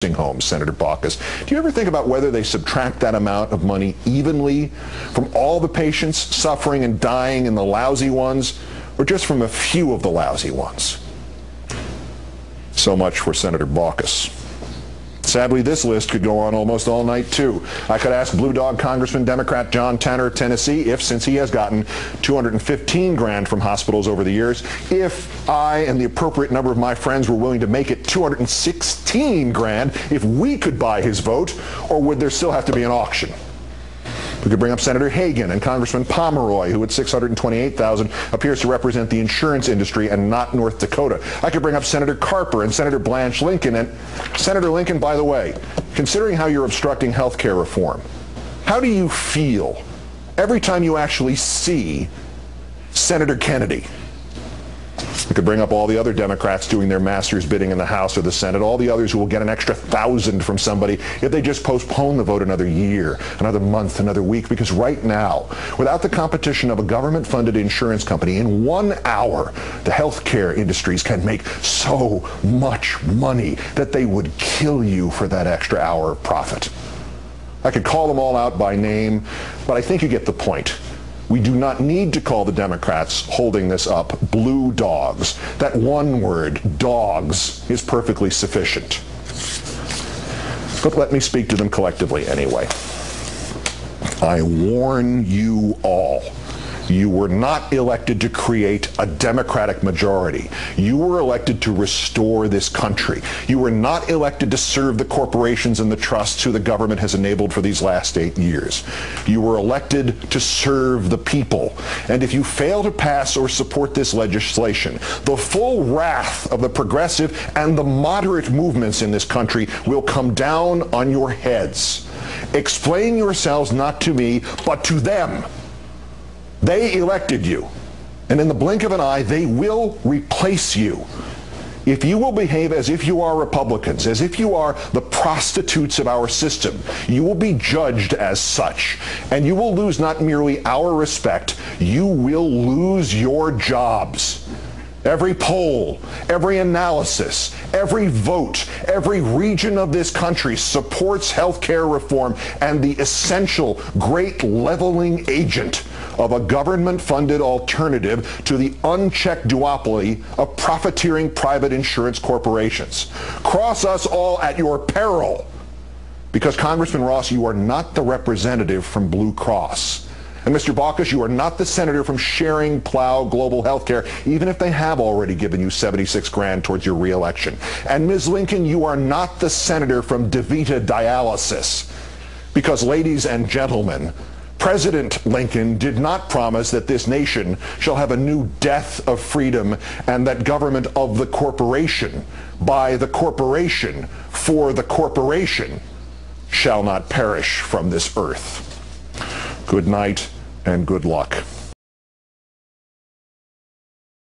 homes, Senator Baucus. Do you ever think about whether they subtract that amount of money evenly from all the patients suffering and dying and the lousy ones, or just from a few of the lousy ones? So much for Senator Baucus. Sadly, this list could go on almost all night, too. I could ask Blue Dog Congressman Democrat John Tanner of Tennessee if, since he has gotten $215 grand from hospitals over the years, if I and the appropriate number of my friends were willing to make it $216 grand, if we could buy his vote, or would there still have to be an auction? We could bring up Senator Hagan and Congressman Pomeroy, who at $628,000 appears to represent the insurance industry and not North Dakota. I could bring up Senator Carper and Senator Blanche Lincoln. And Senator Lincoln, by the way, considering how you're obstructing health care reform, how do you feel every time you actually see Senator Kennedy? We could bring up all the other Democrats doing their master's bidding in the House or the Senate, all the others who will get an extra 1,000 from somebody if they just postpone the vote another year, another month, another week. Because right now, without the competition of a government-funded insurance company, in 1 hour, the healthcare industries can make so much money that they would kill you for that extra hour of profit. I could call them all out by name, but I think you get the point. We do not need to call the Democrats holding this up blue dogs. That one word, dogs, is perfectly sufficient. But let me speak to them collectively anyway. I warn you all. You were not elected to create a Democratic majority. You were elected to restore this country. You were not elected to serve the corporations and the trusts who the government has enabled for these last 8 years. You were elected to serve the people. And if you fail to pass or support this legislation, the full wrath of the progressive and the moderate movements in this country will come down on your heads. Explain yourselves not to me, but to them. They elected you, and in the blink of an eye, they will replace you. If you will behave as if you are Republicans, as if you are the prostitutes of our system, you will be judged as such, and you will lose not merely our respect, you will lose your jobs. Every poll, every analysis, every vote, every region of this country supports health care reform and the essential great leveling agent of a government-funded alternative to the unchecked duopoly of profiteering private insurance corporations. Cross us all at your peril, because Congressman Ross, you are not the representative from Blue Cross. And Mr. Baucus, you are not the senator from Sharing Plow Global Healthcare, even if they have already given you 76 grand towards your reelection. And Ms. Lincoln, you are not the senator from DeVita Dialysis, because, ladies and gentlemen, President Lincoln did not promise that this nation shall have a new death of freedom and that government of the corporation, by the corporation, for the corporation, shall not perish from this earth. Good night and good luck.